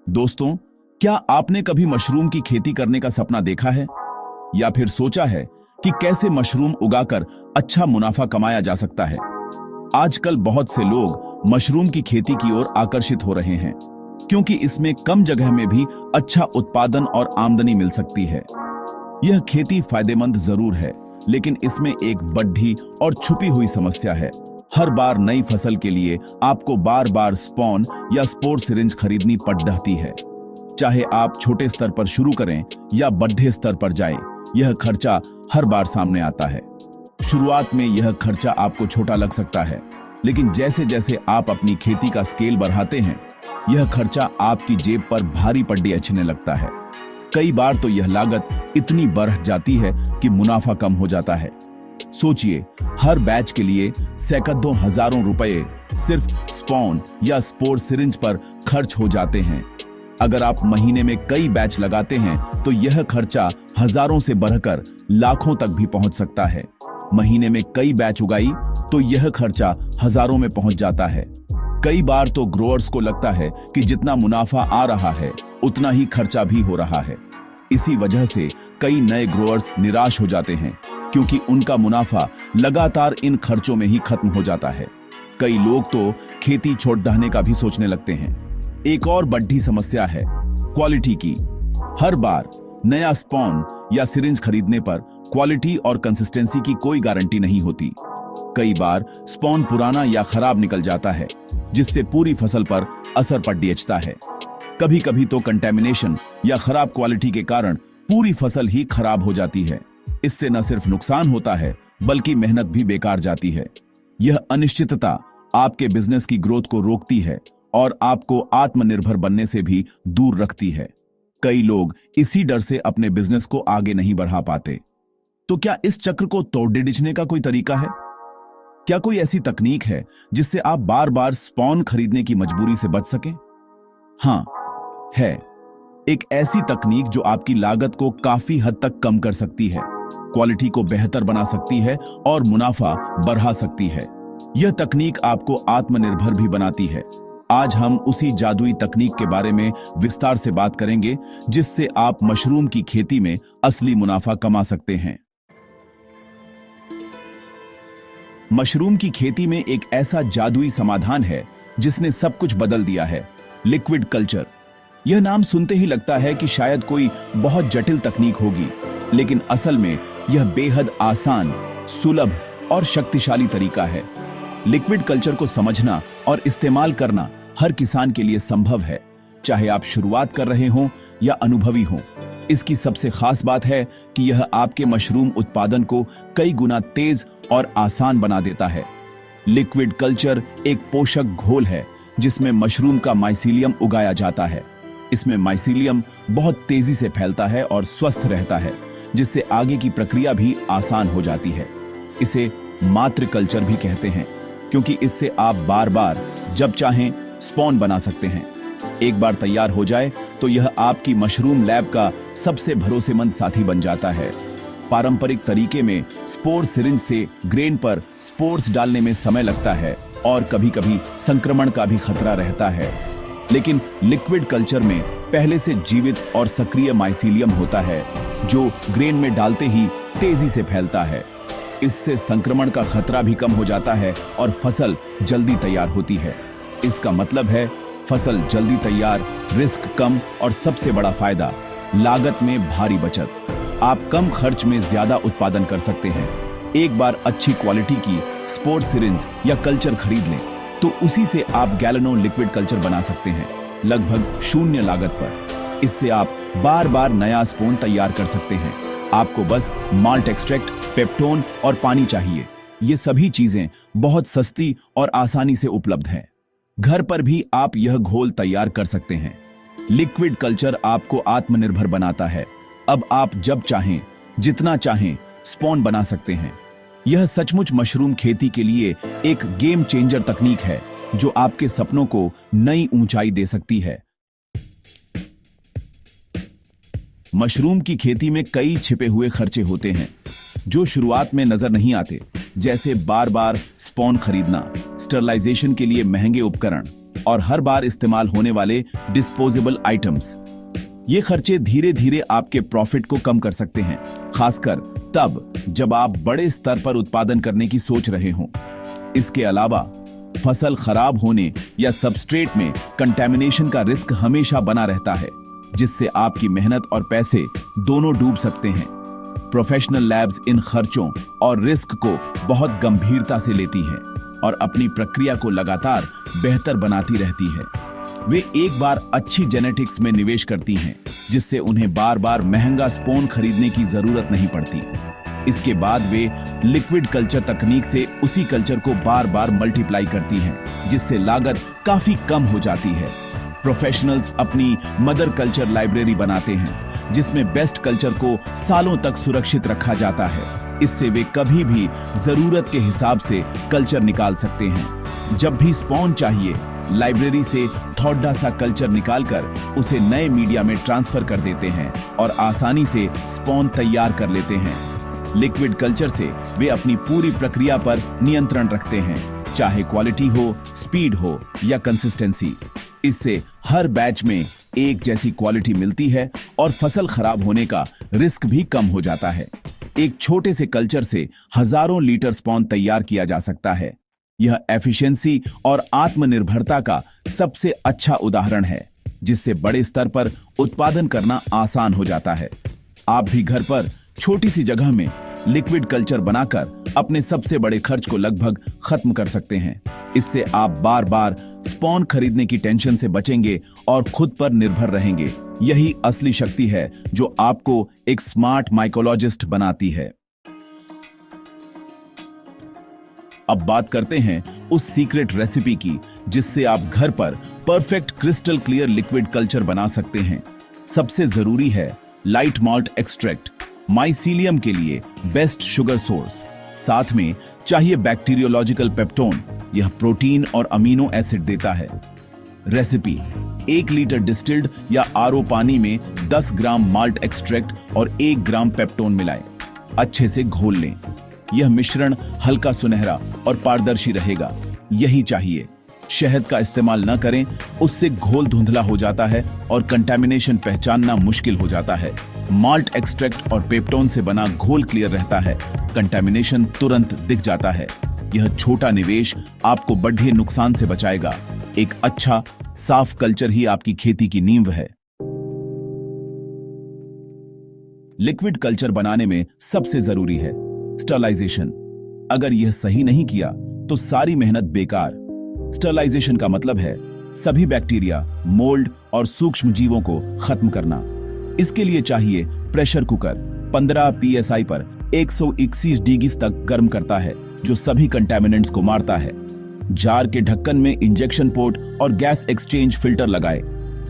दोस्तों, क्या आपने कभी मशरूम की खेती करने का सपना देखा है या फिर सोचा है कि कैसे मशरूम उगाकर अच्छा मुनाफा कमाया जा सकता है? आजकल बहुत से लोग मशरूम की खेती की ओर आकर्षित हो रहे हैं क्योंकि इसमें कम जगह में भी अच्छा उत्पादन और आमदनी मिल सकती है। यह खेती फायदेमंद जरूर है, लेकिन इसमें एक बड़ी और छुपी हुई समस्या है। हर बार नई फसल के लिए आपको बार बार स्पॉन या स्पोर सिरिंज खरीदनी पड़ रही है। चाहे आप छोटे स्तर पर शुरू करें या बड़े स्तर पर जाएं, यह खर्चा हर बार सामने आता है। शुरुआत में यह खर्चा आपको छोटा लग सकता है, लेकिन जैसे जैसे आप अपनी खेती का स्केल बढ़ाते हैं, यह खर्चा आपकी जेब पर भारी पड़ने अच्छने लगता है। कई बार तो यह लागत इतनी बढ़ जाती है कि मुनाफा कम हो जाता है। सोचिए, हर बैच के लिए सैकड़ों हजारों रुपए सिर्फ स्पॉन या स्पोर सिरिंज पर खर्च हो जाते हैं। अगर आप महीने में कई बैच लगाते हैं तो यह खर्चा हजारों से बढ़कर लाखों तक भी पहुंच सकता है। महीने में कई बैच उगाई तो यह खर्चा हजारों में पहुंच जाता है। कई बार तो ग्रोअर्स को लगता है कि जितना मुनाफा आ रहा है उतना ही खर्चा भी हो रहा है। इसी वजह से कई नए ग्रोअर्स निराश हो जाते हैं क्योंकि उनका मुनाफा लगातार इन खर्चों में ही खत्म हो जाता है। कई लोग तो खेती छोड़ देने का भी सोचने लगते हैं। एक और बड़ी समस्या है क्वालिटी की। हर बार नया स्पॉन या सिरिंज खरीदने पर क्वालिटी और कंसिस्टेंसी की कोई गारंटी नहीं होती। कई बार स्पॉन पुराना या खराब निकल जाता है, जिससे पूरी फसल पर असर पड़ता है। कभी कभी तो कंटेमिनेशन या खराब क्वालिटी के कारण पूरी फसल ही खराब हो जाती है। इससे न सिर्फ नुकसान होता है, बल्कि मेहनत भी बेकार जाती है। यह अनिश्चितता आपके बिजनेस की ग्रोथ को रोकती है और आपको आत्मनिर्भर बनने से भी दूर रखती है। कई लोग इसी डर से अपने बिजनेस को आगे नहीं बढ़ा पाते। तो क्या इस चक्र को तोड़ने का कोई तरीका है? क्या कोई ऐसी तकनीक है जिससे आप बार बार स्पॉन खरीदने की मजबूरी से बच सकें? हाँ, है। एक ऐसी तकनीक जो आपकी लागत को काफी हद तक कम कर सकती है, क्वालिटी को बेहतर बना सकती है और मुनाफा बढ़ा सकती है। यह तकनीक आपको आत्मनिर्भर भी बनाती है। आज हम उसी जादुई तकनीक के बारे में विस्तार से बात करेंगे, जिससे आप मशरूम की खेती में असली मुनाफा कमा सकते हैं। मशरूम की खेती में एक ऐसा जादुई समाधान है जिसने सब कुछ बदल दिया है, लिक्विड कल्चर। यह नाम सुनते ही लगता है कि शायद कोई बहुत जटिल तकनीक होगी, लेकिन असल में यह बेहद आसान, सुलभ और शक्तिशाली तरीका है। लिक्विड कल्चर को समझना और इस्तेमाल करना हर किसान के लिए संभव है, चाहे आप शुरुआत कर रहे हों या अनुभवी हों। इसकी सबसे खास बात है कि यह आपके मशरूम उत्पादन को कई गुना तेज और आसान बना देता है। लिक्विड कल्चर एक पोषक घोल है जिसमें मशरूम का माइसीलियम उगाया जाता है। इसमें माइसीलियम बहुत तेजी से फैलता है और स्वस्थ रहता है, जिससे आगे की प्रक्रिया भी आसान हो जाती है। इसे मात्र कल्चर भी कहते हैं क्योंकि इससे आप बार बार जब चाहें स्पॉन बना सकते हैं। एक बार तैयार हो जाए तो यह आपकी मशरूम लैब का सबसे भरोसेमंद साथी बन जाता है। पारंपरिक तरीके में स्पोर सिरिंज से ग्रेन पर स्पोर्स डालने में समय लगता है और कभी-कभी संक्रमण का भी खतरा रहता है, लेकिन लिक्विड कल्चर में पहले से जीवित और सक्रिय माइसीलियम होता है जो ग्रेन में डालते ही तेजी से फैलता है। इससे संक्रमण का खतरा भी कम हो जाता है और फसल जल्दी तैयार होती है। इसका मतलब है फसल जल्दी तैयार, रिस्क कम और सबसे बड़ा फायदा, लागत में भारी बचत। आप कम खर्च में ज्यादा उत्पादन कर सकते हैं। एक बार अच्छी क्वालिटी की स्पोर सिरिंज या कल्चर खरीद लें तो उसी से आप गैलनों लिक्विड कल्चर बना सकते हैं, लगभग शून्य लागत पर। इससे आप बार बार नया स्पोन तैयार कर सकते हैं। आपको बस माल्ट एक्सट्रैक्ट, पेप्टोन और पानी चाहिए। ये सभी चीजें बहुत सस्ती और आसानी से उपलब्ध हैं। घर पर भी आप यह घोल तैयार कर सकते हैं। लिक्विड कल्चर आपको आत्मनिर्भर बनाता है। अब आप जब चाहें, जितना चाहें स्पॉन बना सकते हैं। यह सचमुच मशरूम खेती के लिए एक गेम चेंजर तकनीक है जो आपके सपनों को नई ऊंचाई दे सकती है। मशरूम की खेती में कई छिपे हुए खर्चे होते हैं जो शुरुआत में नजर नहीं आते, जैसे बार बार स्पॉन खरीदना, स्टरलाइजेशन के लिए महंगे उपकरण, और हर बार इस्तेमाल होने वाले डिस्पोजेबल आइटम्स। ये खर्चे धीरे धीरे आपके प्रॉफिट को कम कर सकते हैं, खासकर तब जब आप बड़े स्तर पर उत्पादन करने की सोच रहे हों। इसके अलावा फसल खराब होने या सबस्ट्रेट में कंटैमिनेशन का रिस्क हमेशा बना रहता है, जिससे आपकी मेहनत और पैसे दोनों डूब सकते हैं। प्रोफेशनल लैब्स इन खर्चों और रिस्क को बहुत गंभीरता से लेती हैं और अपनी प्रक्रिया को लगातार बेहतर बनाती रहती है। वे एक बार अच्छी जेनेटिक्स में निवेश करती हैं, जिससे उन्हें बार बार महंगा स्पोन खरीदने की जरूरत नहीं पड़ती। इसके बाद वे लिक्विड कल्चर तकनीक से उसी कल्चर को बार बार मल्टीप्लाई करती हैं, जिससे लागत काफी कम हो जाती है। प्रोफेशनल्स अपनी मदर कल्चर लाइब्रेरी बनाते हैं, जिसमें बेस्ट कल्चर को सालों तक सुरक्षित रखा जाता है। इससे वे कभी भी जरूरत के हिसाब से कल्चर निकाल सकते हैं। जब भी स्पॉन चाहिए, लाइब्रेरी से थोड़ा सा कल्चर निकालकर उसे नए मीडिया में ट्रांसफर कर देते हैं और आसानी से स्पॉन तैयार कर लेते हैं। लिक्विड कल्चर से वे अपनी पूरी प्रक्रिया पर नियंत्रण रखते हैं, चाहे क्वालिटी हो, स्पीड हो या कंसिस्टेंसी। इससे हर बैच में एक जैसी क्वालिटी मिलती है और फसल खराब होने का रिस्क भी कम हो जाता है। एक छोटे से कल्चर से हजारों लीटर स्पॉन तैयार किया जा सकता है। यह एफिशिएंसी और आत्मनिर्भरता का सबसे अच्छा उदाहरण है, जिससे बड़े स्तर पर उत्पादन करना आसान हो जाता है। आप भी घर पर छोटी सी जगह में लिक्विड कल्चर बनाकर अपने सबसे बड़े खर्च को लगभग खत्म कर सकते हैं। इससे आप बार बार स्पॉन खरीदने की टेंशन से बचेंगे और खुद पर निर्भर रहेंगे। यही असली शक्ति है जो आपको एक स्मार्ट माइकोलॉजिस्ट बनाती है। अब बात करते हैं उस सीक्रेट रेसिपी की, जिससे आप घर पर perfect crystal clear liquid culture बना सकते हैं। सबसे जरूरी है लाइट मॉल्ट एक्सट्रैक्ट, माइसीलियम के लिए बेस्ट शुगर सोर्स। साथ में चाहिए बैक्टीरियोलॉजिकल पेप्टोन, यह प्रोटीन और अमीनो एसिड देता है। रेसिपी: 1 लीटर डिस्टिल्ड या आरओ पानी में 10 ग्राम माल्ट एक्सट्रैक्ट और 1 ग्राम पेप्टोन मिलाएं। अच्छे से घोल लें। यह मिश्रण हल्का सुनहरा और पारदर्शी रहेगा, यही चाहिए। शहद का इस्तेमाल न करें, उससे घोल धुंधला हो जाता है और कंटैमिनेशन पहचानना मुश्किल हो जाता है। माल्ट एक्सट्रैक्ट और पेप्टोन से बना घोल क्लियर रहता है, कंटैमिनेशन तुरंत दिख जाता है। यह छोटा निवेश आपको बड़े नुकसान से बचाएगा। एक अच्छा साफ कल्चर ही आपकी खेती की नींव है। लिक्विड कल्चर बनाने में सबसे जरूरी है स्टरलाइजेशन। अगर यह सही नहीं किया तो सारी मेहनत बेकार। स्टरलाइजेशन का मतलब है सभी बैक्टीरिया, मोल्ड और सूक्ष्म जीवों को खत्म करना। इसके लिए चाहिए प्रेशर कुकर 15 psi पर 121 डिग्री तक गर्म करता है, जो सभी कंटैमिनेंट्स को मारता है। जार के ढक्कन में इंजेक्शन पोर्ट और गैस एक्सचेंज फिल्टर लगाए।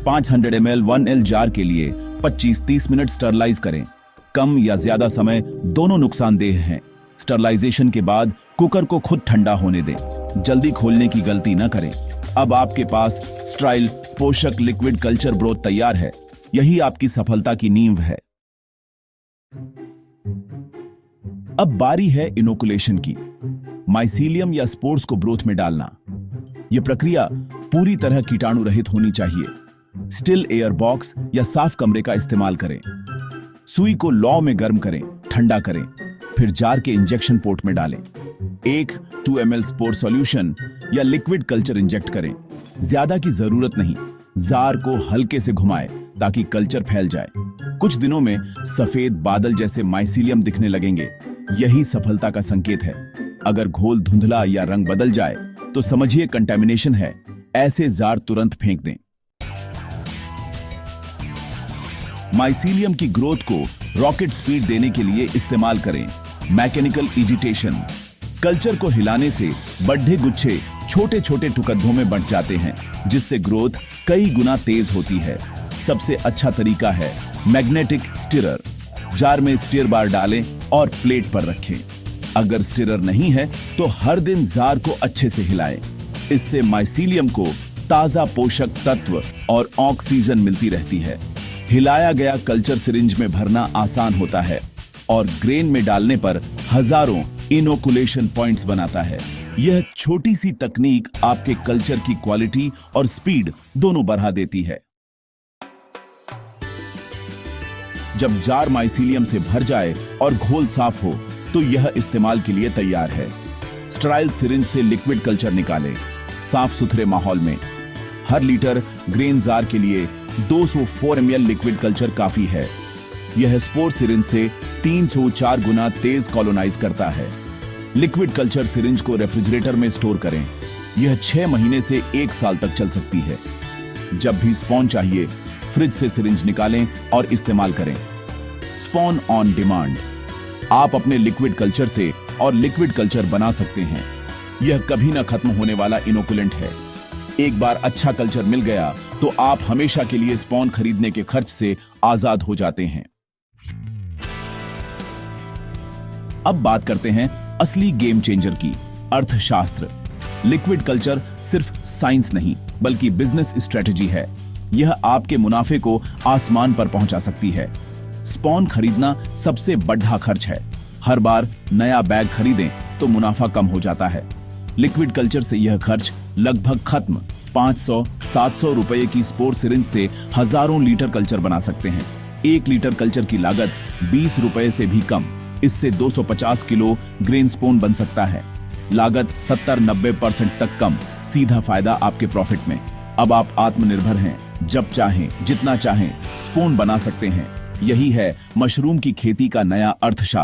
500 ml 1L जार के लिए 25-30 मिनट स्टरलाइज करें। कम या ज्यादा समय दोनों नुकसानदेह हैं। स्टरलाइजेशन के बाद कुकर को खुद ठंडा होने दें। जल्दी खोलने की गलती न करें। अब आपके पास स्ट्राइल पोषक लिक्विड कल्चर ब्रोथ तैयार है। यही आपकी सफलता की नींव है। अब बारी है इनोकुलेशन की। माइसीलियम या स्पोर्स को ब्रोथ में डालना। यह प्रक्रिया पूरी तरह कीटाणु रहित होनी चाहिए। स्टिल एयर बॉक्स या साफ कमरे का इस्तेमाल करें। सुई को लौ में गर्म करें, ठंडा करें, फिर जार के इंजेक्शन पोर्ट में डालें। 1-2 ml स्पोर सॉल्यूशन या लिक्विड कल्चर इंजेक्ट करें। ज्यादा की जरूरत नहीं। जार को हल्के से घुमाएं ताकि कल्चर फैल जाए। कुछ दिनों में सफेद बादल जैसे माइसीलियम दिखने लगेंगे। यही सफलता का संकेत है। अगर घोल धुंधला या रंग बदल जाए तो समझिए कंटैमिनेशन है। ऐसे जार तुरंत फेंक दें। माइसीलियम की ग्रोथ को रॉकेट स्पीड देने के लिए इस्तेमाल करें मैकेनिकल एजिटेशन। कल्चर को हिलाने से बड़े गुच्छे छोटे छोटे टुकड़ों में बंट जाते हैं, जिससे ग्रोथ कई गुना तेज होती है। सबसे अच्छा तरीका है मैग्नेटिक स्टिरर। जार में स्टिर बार डालें और प्लेट पर रखें। अगर स्टिरर नहीं है तो हर दिन जार को अच्छे से हिलाएं। इससे माइसीलियम को ताजा पोषक तत्व और ऑक्सीजन मिलती रहती है। हिलाया गया कल्चर सिरिंज में भरना आसान होता है और ग्रेन में डालने पर हजारों इनोकुलेशन पॉइंट्स बनाता है। यह छोटी सी तकनीक आपके कल्चर की क्वालिटी और स्पीड दोनों बढ़ा देती है। जब जार माइसीलियम से भर जाए और घोल साफ हो तो यह इस्तेमाल के लिए तैयार है। स्टेराइल सिरिंज से लिक्विड कल्चर निकालें साफ सुथरे माहौल में। हर लीटर ग्रेन जार के लिए 204 ml लिक्विड कल्चर काफी है। यह स्पोर सिरिंज से 304 गुना तेज कॉलोनाइज करता है। लिक्विड कल्चर सिरिंज को रेफ्रिजरेटर में स्टोर करें। यह 6 महीने से 1 साल तक चल सकती है। जब भी स्पॉन चाहिए फ्रिज से सिरिंज निकालें और इस्तेमाल करें। Spawn on demand. आप अपने लिक्विड कल्चर से और लिक्विड कल्चर बना सकते हैं। यह कभी न खत्म होने वाला इनोकुलेंट है। एक बार अच्छा कल्चर मिल गया तो आप हमेशा के लिए स्पॉन खरीदने के खर्च से आजाद हो जाते हैं। अब बात करते हैं असली गेम चेंजर की, अर्थशास्त्र। लिक्विड कल्चर सिर्फ साइंस नहीं बल्कि बिजनेस स्ट्रेटेजी है। यह आपके मुनाफे को आसमान पर पहुंचा सकती है। स्पॉन खरीदना सबसे बड़ा खर्च है। हर बार नया बैग खरीदें तो मुनाफा कम हो जाता है। लिक्विड कल्चर से यह खर्च लगभग खत्म। 500-700 रुपए की स्पोर सिरिंज से हजारों लीटर कल्चर बना सकते हैं। 1 लीटर कल्चर की लागत 20 रुपए से भी कम। इससे 250 किलो ग्रेन स्पून बन सकता है। लागत 70-90% तक कम। सीधा फायदा आपके प्रॉफिट में। अब आप आत्मनिर्भर हैं। जब चाहें जितना चाहें स्पून बना सकते हैं। यही है मशरूम की खेती का नया अर्थशास्त्र।